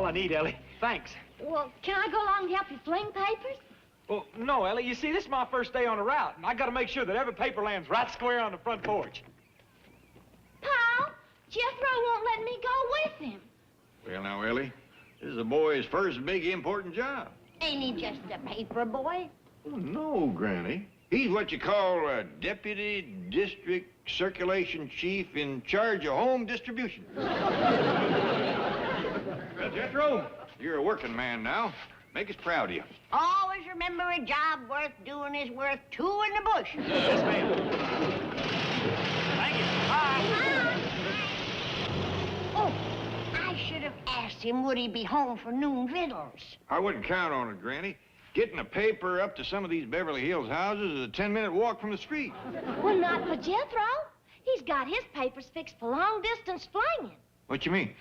I need, Ellie. Thanks. Well, can I go along to help you fling papers? Well, no, Ellie. You see, this is my first day on the route, and I got to make sure that every paper lands right square on the front porch. Pa, Jethro won't let me go with him. Well, now, Ellie, this is a boy's first big important job. Ain't he just a paper boy? Oh, no, Granny. He's what you call a deputy district circulation chief in charge of home distribution. Well, Jethro, you're a working man now. Make us proud of you. Always remember a job worth doing is worth two in the bush. Yes, ma'am. Thank you. Bye. Oh, I should have asked him would he be home for noon victuals. I wouldn't count on it, Granny. Getting a paper up to some of these Beverly Hills houses is a 10-minute walk from the street. Well, not for Jethro. He's got his papers fixed for long-distance flinging. What you mean?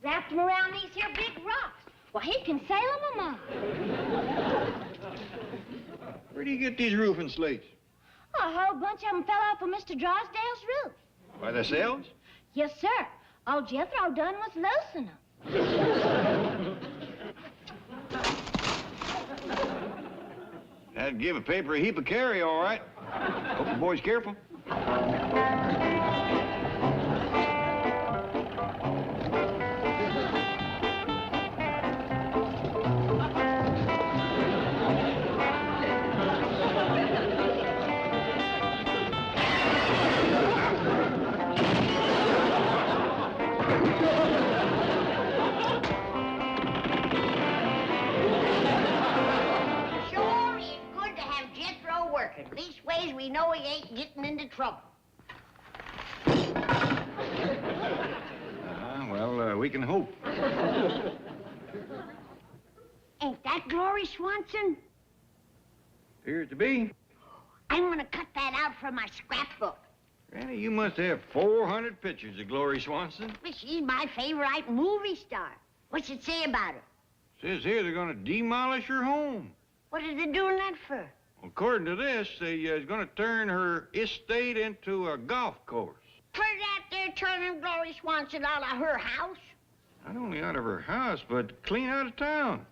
Wrapped them around these here big rocks. Well, he can sail them on. Where do you get these roofing slates? A whole bunch of them fell off of Mr. Drysdale's roof. By themselves? Yes, sir. All Jethro done was loosen them. That'd give a paper a heap of carry, all right. Hope the boy's careful. Leastways, we know he ain't getting into trouble. Well, we can hope. Ain't that Gloria Swanon? Appears to be. I'm gonna cut that out from my scrapbook. Granny, you must have 400 pictures of Gloria Swanon. She's my favorite movie star. What's it say about her? Says here they're gonna demolish her home. What are they doing that for? According to this, they're going to turn her estate into a golf course. For that they're turning Gloria Swanon out of her house? Not only out of her house, but clean out of town.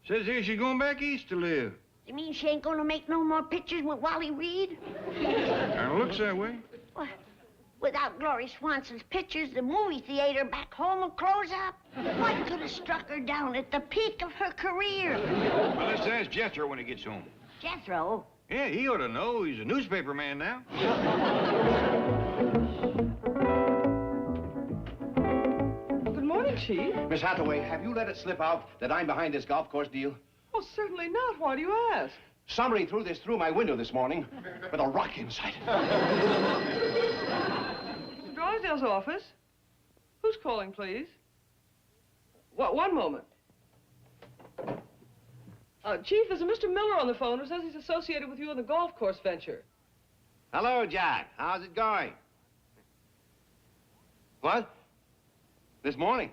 Says here she's going back east to live. You mean she ain't going to make no more pictures with Wally Reed? Kind of looks that way. Well, without Gloria Swanson's pictures, the movie theater back home will close up. What could have struck her down at the peak of her career? Well, let's ask Jethro when he gets home. Jethro? Yeah, he ought to know. He's a newspaper man now. Good morning, Chief. Miss Hathaway, have you let it slip out that I'm behind this golf course deal? Oh, certainly not. Why do you ask? Somebody threw this through my window this morning with a rock inside. Mr. Drysdale's office? Who's calling, please? One moment. Chief, there's a Mr. Miller on the phone who says he's associated with you in the golf course venture. Hello, Jack. How's it going? What? This morning?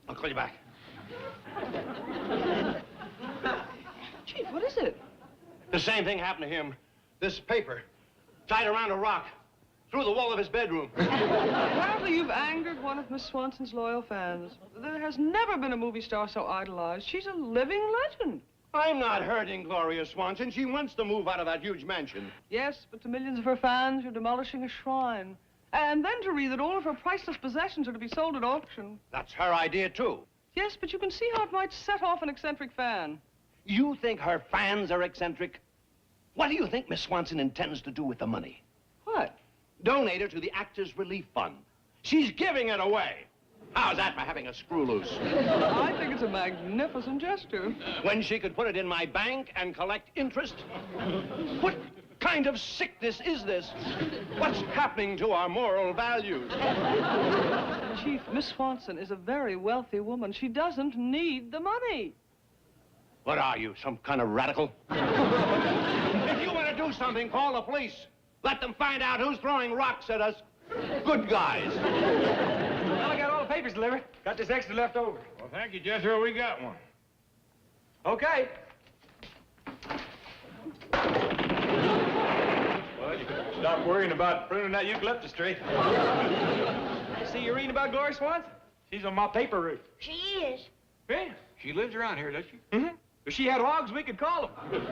I'll call you back. Chief, what is it? The same thing happened to him. This paper, tied around a rock, through the wall of his bedroom. Apparently you've angered one of Miss Swanson's loyal fans. There has never been a movie star so idolized. She's a living legend. I'm not hurting Gloria Swanon. She wants to move out of that huge mansion. Yes, but to millions of her fans, you're demolishing a shrine. And then to read that all of her priceless possessions are to be sold at auction. That's her idea, too. Yes, but you can see how it might set off an eccentric fan. You think her fans are eccentric? What do you think Miss Swanson intends to do with the money? What? Donate her to the Actors Relief Fund. She's giving it away. How's that for having a screw loose? I think it's a magnificent gesture. When she could put it in my bank and collect interest? What kind of sickness is this? What's happening to our moral values? Chief, Miss Swanson is a very wealthy woman. She doesn't need the money. What are you, some kind of radical? If you want to do something, call the police. Let them find out who's throwing rocks at us. Good guys. Well, I got all the papers delivered. Got this extra left over. Well, thank you, Jethro. We got one. Okay. Well, you can stop worrying about pruning that eucalyptus tree. See, you're reading about Gloria Swanon? She's on my paper roof. She is. Yeah. She lives around here, does she? Mm-hmm. If she had hogs, we could call them.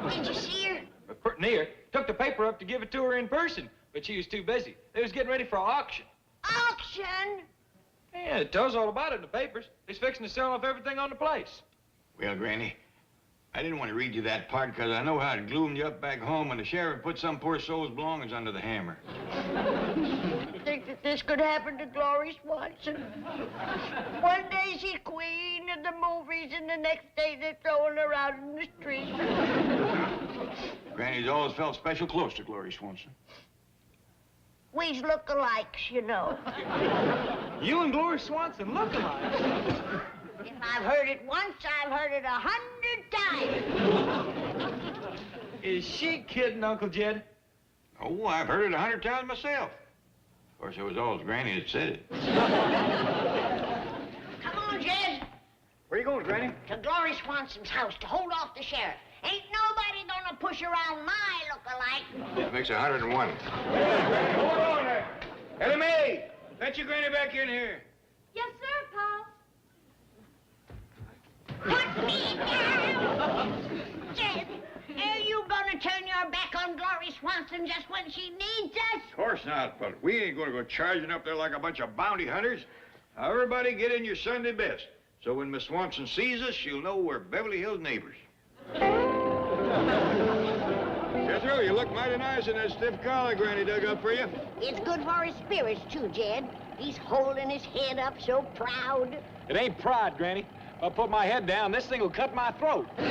Did you see her? Pretty near. Took the paper up to give it to her in person, but she was too busy. They was getting ready for auction. Auction? Yeah, it tells all about it in the papers. They's fixing to sell off everything on the place. Well, Granny, I didn't want to read you that part because I know how it gloomed you up back home when the sheriff put some poor soul's belongings under the hammer. Think that this could happen to Gloria Swanson? One day she's queen of the movies, and the next day they're throwing her out in the street. Granny's always felt special close to Gloria Swanson. We's look-alikes, you know. You and Gloria Swanson look alike. If I've heard it once, I've heard it 100 times. Is she kidding, Uncle Jed? Oh, I've heard it 100 times myself. Of course, it was always Granny that said it. Come on, Jed. Where you going, Granny? To Gloria Swanson's house to hold off the sheriff. Ain't nobody gonna push around my look-alike. That makes 101. Hey, hold on there. Ellie Mae, let your Granny back in here. Yes, sir, Pa. Put me down! Jed, are you gonna turn your back on Gloria Swanson just when she needs us? Of course not, but we ain't going to go charging up there like a bunch of bounty hunters. Now, everybody get in your Sunday best. So when Miss Swanson sees us, she'll know we're Beverly Hills neighbors. Jethro, you look mighty nice in that stiff collar Granny dug up for you. It's good for his spirits, too, Jed. He's holding his head up so proud. It ain't pride, Granny. If I put my head down, this thing will cut my throat. You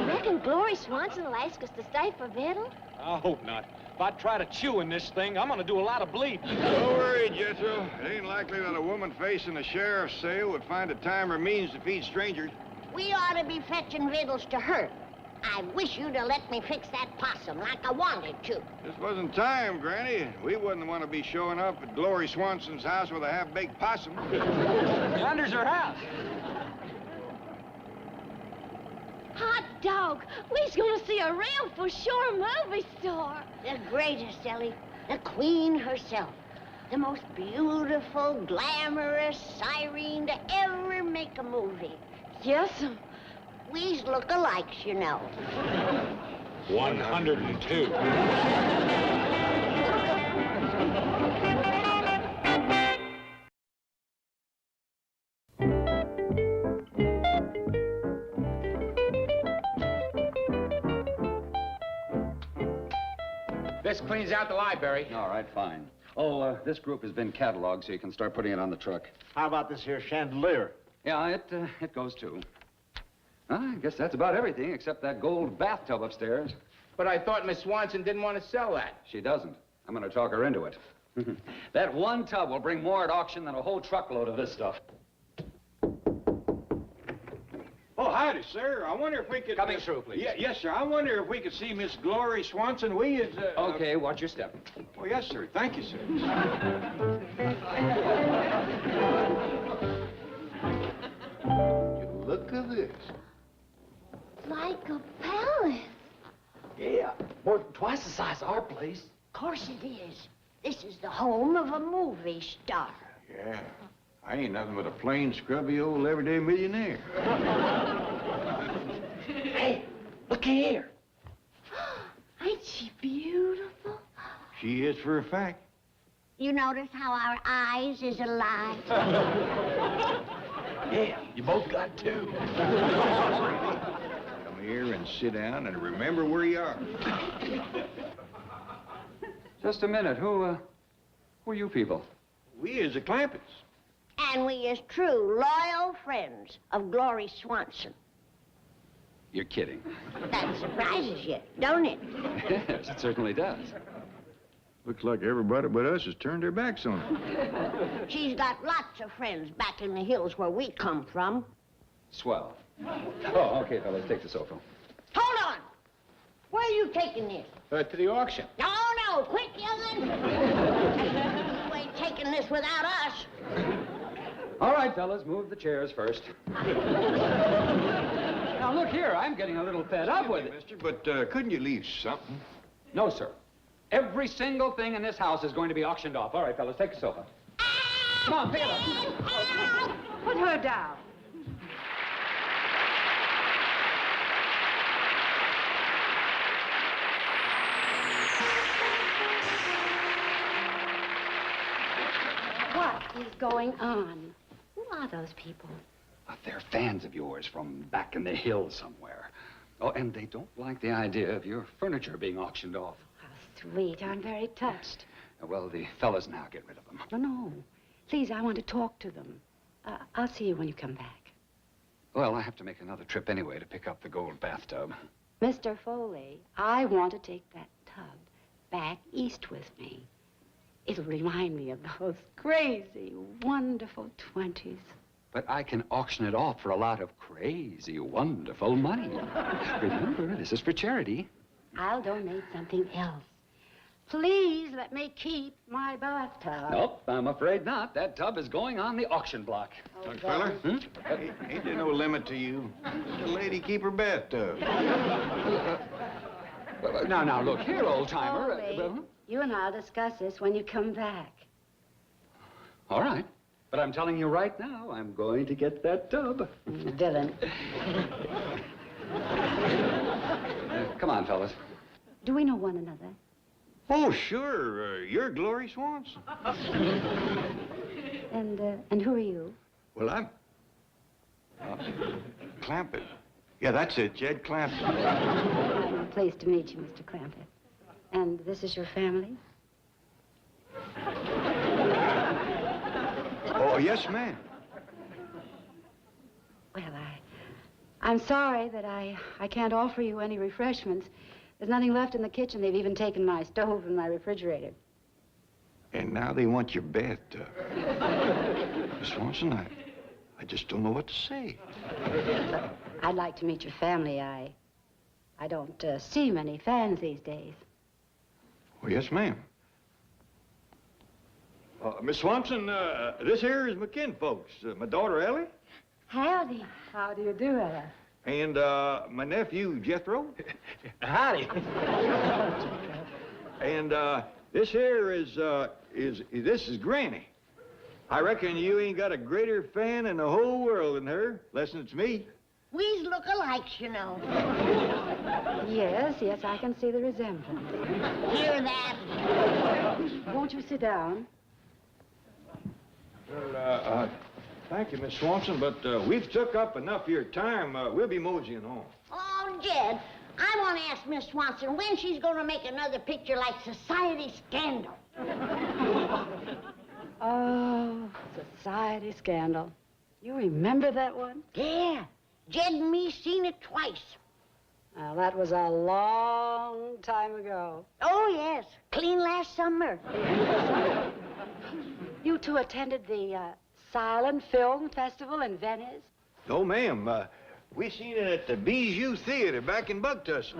reckon Gloria Swanson will ask us to stay for victual? I hope not. If I try to chew in this thing, I'm gonna do a lot of bleeding. Don't worry, Jethro. It ain't likely that a woman facing a sheriff's sale would find a time or means to feed strangers. We ought to be fetching victuals to her. I wish you'd have let me fix that possum like I wanted to. This wasn't time, Granny. We wouldn't want to be showing up at Gloria Swanson's house with a half-baked possum. Yonder's her house. Hot dog! We's gonna see a real for sure movie star. The greatest, Ellie. The queen herself. The most beautiful, glamorous siren to ever make a movie. Yes'm. We's look-alikes, you know. 102. This cleans out the library. All right, fine. Oh, this group has been cataloged, so you can start putting it on the truck. How about this here chandelier? Yeah, it goes too. I guess that's about everything except that gold bathtub upstairs. But I thought Miss Swanson didn't want to sell that. She doesn't. I'm going to talk her into it. That one tub will bring more at auction than a whole truckload of this stuff. Oh, howdy, sir. I wonder if we could... Coming through, please. Yes, sir. I wonder if we could see Miss Gloria Swanson. We is... Okay, watch your step. Oh, yes, sir. Thank you, sir. Look at this. Like a palace. Yeah, more than twice the size of our place. Of course it is. This is the home of a movie star. Yeah. I ain't nothing but a plain, scrubby, old, everyday millionaire. Hey, look here. Ain't she beautiful? She is for a fact. You notice how our eyes is alike? Yeah, you both got two. Come here and sit down and remember where you are. Just a minute. Who are you people? We is the Clampetts. And we is true, loyal friends of Gloria Swanson. You're kidding. That surprises you, don't it? Yes, it certainly does. Looks like everybody but us has turned their backs on her. She's got lots of friends back in the hills where we come from. Swell. Oh, okay, fellas, take the sofa. Hold on! Where are you taking this? To the auction. No, quick, young'un! You ain't taking this without us. All right, fellas, move the chairs first. Now, look here, I'm getting a little fed up with it. Mister, but couldn't you leave something? No, sir. Every single thing in this house is going to be auctioned off. All right, fellas, take the sofa. Come on, pick it up. Put her down. What is going on? Who are those people? They're fans of yours from back in the hills somewhere. Oh, and they don't like the idea of your furniture being auctioned off. How sweet. I'm very touched. Well, the fellas now get rid of them. No. Please, I want to talk to them. I'll see you when you come back. Well, I have to make another trip anyway to pick up the gold bathtub. Mr. Foley, I want to take that tub back east with me. It'll remind me of those crazy, wonderful 20s. But I can auction it off for a lot of crazy, wonderful money. Remember, this is for charity. I'll donate something else. Please let me keep my bathtub. Nope, I'm afraid not. That tub is going on the auction block. Young feller, ain't there no limit to you? Let the lady keep her bathtub. Now, look here, old-timer. Foley, you and I'll discuss this when you come back. All right. But I'm telling you right now, I'm going to get that tub. Villain. Come on, fellas. Do we know one another? Oh, sure. You're Gloria Swanon. And who are you? Well, I'm... Clampett. Yeah, that's it, Jed Clampett. I'm pleased to meet you, Mr. Clampett. And this is your family? Oh, yes, ma'am. Well, I'm sorry that I can't offer you any refreshments. There's nothing left in the kitchen. They've even taken my stove and my refrigerator. And now they want your bathtub. Miss Swanson, I just don't know what to say. I'd like to meet your family. I don't see many fans these days. Oh, yes, ma'am. Miss Swanson, this here is McKinn folks. My daughter, Ellie. Howdy. How do you do, Ella? And my nephew, Jethro. Howdy. And this here is Granny. I reckon you ain't got a greater fan in the whole world than her, less than it's me. We's look-alikes, you know. Yes, I can see the resemblance. Hear that? Won't you sit down? Well, thank you, Miss Swanson, but we've took up enough of your time. We'll be moseying home. Oh, Jed, I want to ask Miss Swanson when she's going to make another picture like Society Scandal. Oh, Society Scandal. You remember that one? Yeah, Jed and me seen it twice. Well, that was a long time ago. Oh, yes, clean last summer. You two attended the Silent Film Festival in Venice? No, ma'am. We seen it at the Bijou Theater back in Bucktussle.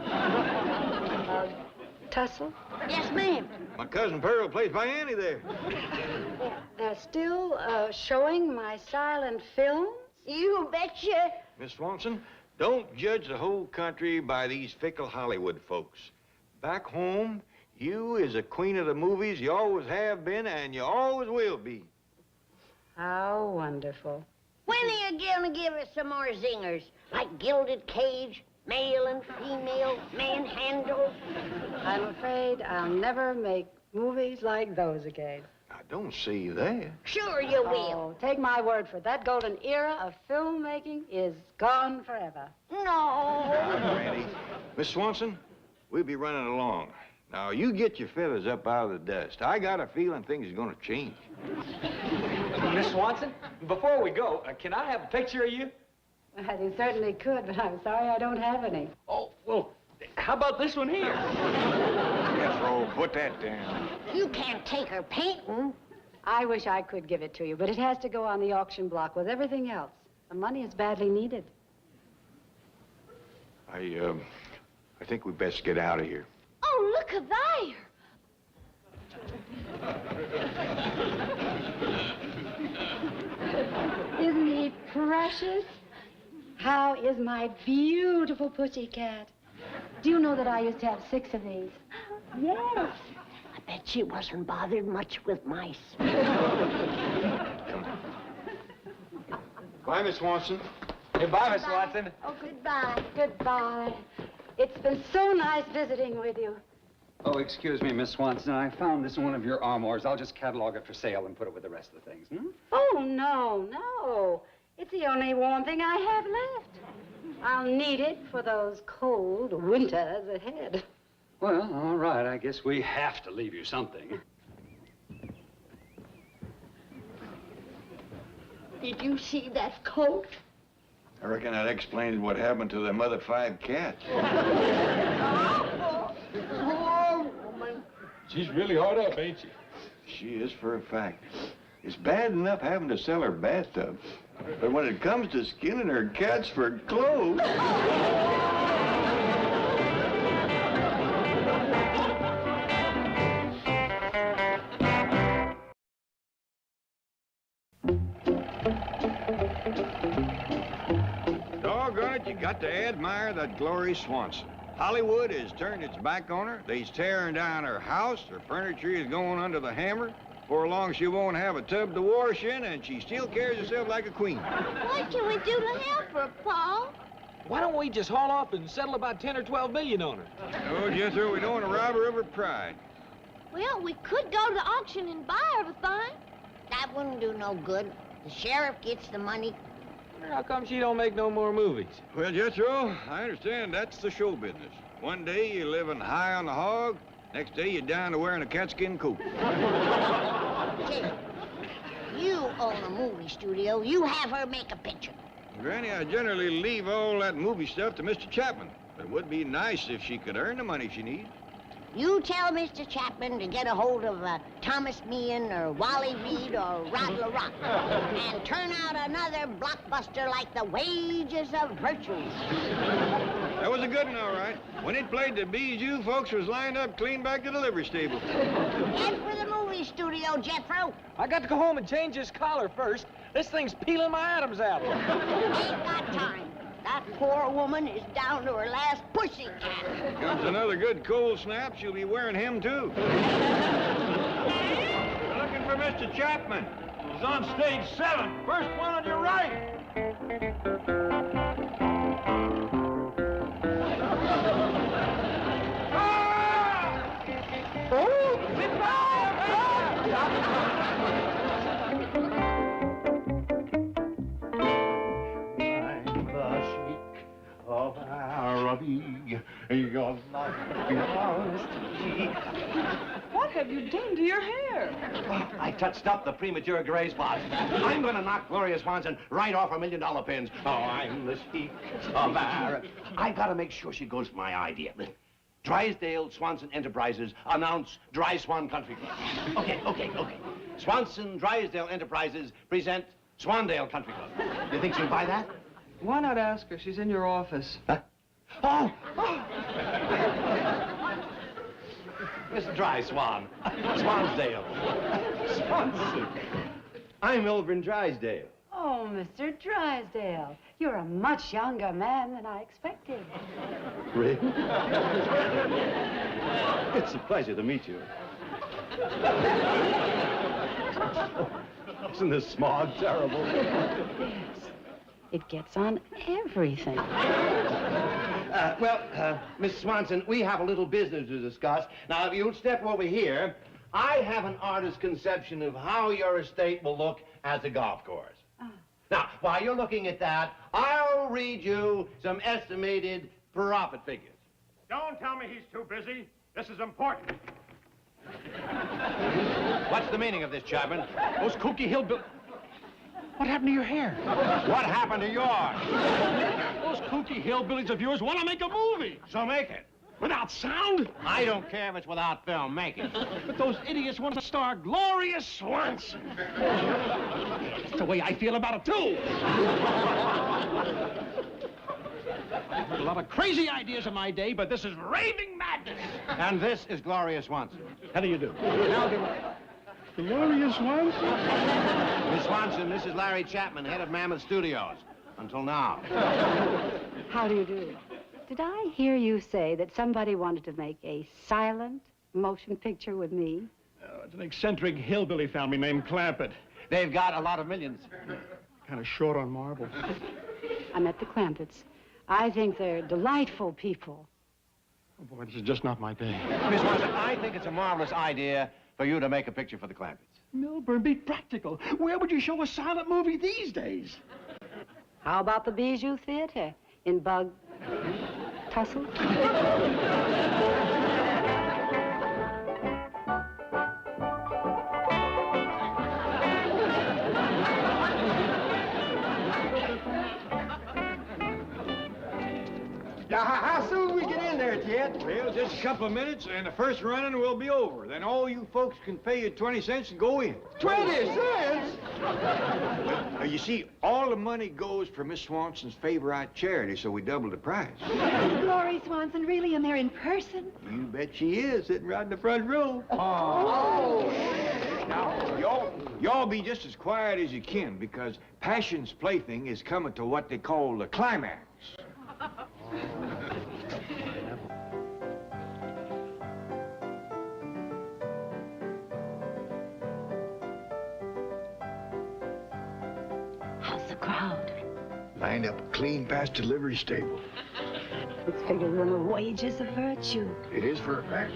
Tussle? Yes, ma'am. My cousin Pearl plays by Annie there. They're still showing my silent films? You betcha. Miss Swanson, don't judge the whole country by these fickle Hollywood folks. Back home, you is a queen of the movies. You always have been, and you always will be. How wonderful. When are you going to give us some more zingers? Like Gilded Cage, male and female, manhandle? I'm afraid I'll never make movies like those again. I don't see that. Sure you will. Oh, take my word for it. That golden era of filmmaking is gone forever. No. Granny. Miss Swanson, we'll be running along. Now, you get your feathers up out of the dust. I got a feeling things are going to change. Miss Swanson, before we go, can I have a picture of you? Well, you certainly could, but I'm sorry I don't have any. Oh, well, how about this one here? Jethro, put that down. You can't take her painting. I wish I could give it to you, but it has to go on the auction block with everything else. The money is badly needed. I think we best get out of here. Oh, look at there! Isn't he precious? How is my beautiful pussycat? Do you know that I used to have 6 of these? Yes. I bet she wasn't bothered much with mice. Bye, Miss Swanson. Goodbye, Miss Watson. Oh, goodbye. Goodbye. It's been so nice visiting with you. Oh, excuse me, Miss Swanson. I found this in one of your armoires. I'll just catalog it for sale and put it with the rest of the things. Oh, no. It's the only warm thing I have left. I'll need it for those cold winters ahead. Well, all right. I guess we have to leave you something. Did you see that coat? I reckon that explains what happened to them other 5 cats. Poor woman. She's really hard up, ain't she? She is for a fact. It's bad enough having to sell her bathtub. But when it comes to skinning her cats for clothes... Doggone it, you got to admire that Gloria Swanon. Hollywood has turned its back on her. They's tearing down her house. Her furniture is going under the hammer. Before long, she won't have a tub to wash in, and she still carries herself like a queen. What can we do to help her, Paul? Why don't we just haul off and settle about 10 or 12 million on her? Oh, Jethro, we don't want to rob her of her pride. Well, we could go to the auction and buy everything. That wouldn't do no good. The sheriff gets the money. How come she don't make no more movies? Well, Jethro, I understand that's the show business. One day you're living high on the hog, next day you're down to wearing a catskin coat. Jay, you own a movie studio. You have her make a picture. Granny, I generally leave all that movie stuff to Mr. Chapman. But it would be nice if she could earn the money she needs. You tell Mr. Chapman to get a hold of Thomas Meehan or Wally Reed or Rod LaRock and turn out another blockbuster like The Wages of Virtue. That was a good one, all right. When it played the Bijou, folks was lined up clean back to the livery stable. Head for the movie studio, Jethro. I got to go home and change this collar first. This thing's peeling my atoms out. Ain't got time. That poor woman is down to her last pussycat. Comes another good cold snap, she'll be wearing him, too. You're looking for Mr. Chapman. He's on stage 7. First one on your right. What have you done to your hair? I touched up the premature gray spot. I'm gonna knock Gloria Swanon right off her $1 million pins. Oh, I'm the chic of Arab. I gotta make sure she goes for my idea. Drysdale Swanson Enterprises announce Dry Swan Country Club. Okay. Swanson Drysdale Enterprises present Swandale Country Club. You think she'll buy that? Why not ask her? She's in your office. Huh? Oh! Mr. Dry Swan. Swansdale. Swanson. I'm over in Drysdale. Oh, Mr. Drysdale, you're a much younger man than I expected. Really? It's a pleasure to meet you. Isn't this smog terrible? Yes, it gets on everything. Miss Swanson, we have a little business to discuss. Now, if you'll step over here, I have an artist's conception of how your estate will look as a golf course. Now, while you're looking at that, I'll read you some estimated profit figures. Don't tell me he's too busy. This is important. What's the meaning of this, Chapman? Those kooky hillbillies. What happened to your hair? What happened to yours? Those kooky hillbillies of yours want to make a movie. So make it. Without sound? I don't care if it's without film. Make it. But those idiots want to star Gloria Swanson. That's the way I feel about it, too. A lot of crazy ideas in my day, but this is raving madness. And this is Gloria Swanson. How do you do? Gloria Swanson? Miss Swanson, this is Larry Chapman, head of Mammoth Studios. Until now. How do you do? Did I hear you say that somebody wanted to make a silent motion picture with me? It's an eccentric hillbilly family named Clampett. They've got a lot of millions. kind of short on marbles. I met the Clampetts. I think they're delightful people. Oh, boy, this is just not my day. Miss Swanson, I think it's a marvelous idea for you to make a picture for the Clampetts. Milburn, be practical. Where would you show a silent movie these days? How about the Bijou Theater in Bug Tussle? Now, how soon we get in there, Ted? Well, just a couple of minutes, and the first running will be over. Then all you folks can pay you 20 cents and go in. 20 cents? You see, all the money goes for Miss Swanson's favorite charity, so we double the price. Gloria Swanson really in there in person? You bet she is, sitting right in the front row. Now, y'all be just as quiet as you can, because Passion's Plaything is coming to what they call the climax. How's the crowd? Lined up clean past delivery stable. It's figured on the wages of virtue. It is for a fact.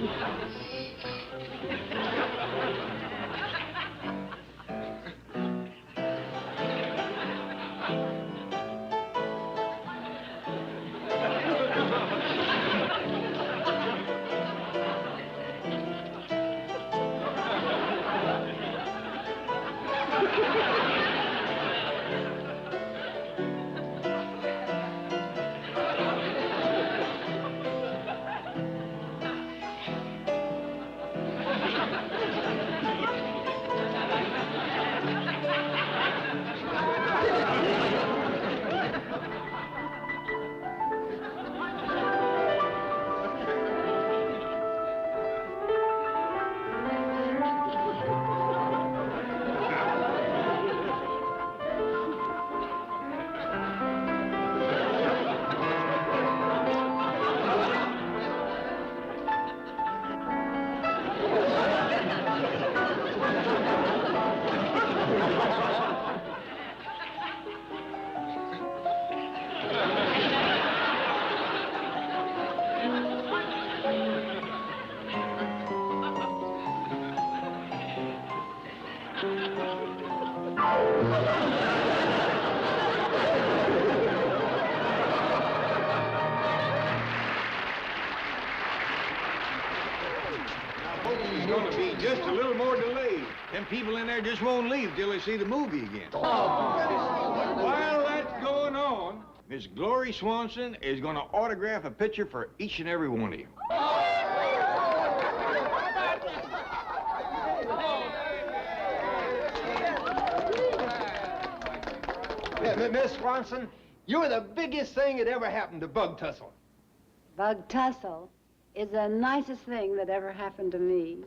There's going to be just a little more delay. Them people in there just won't leave till they see the movie again. While that's going on, Miss Gloria Swanson is going to autograph a picture for each and every one of you. Miss Swanson, you're the biggest thing that ever happened to Bug Tussle. Bug Tussle is the nicest thing that ever happened to me.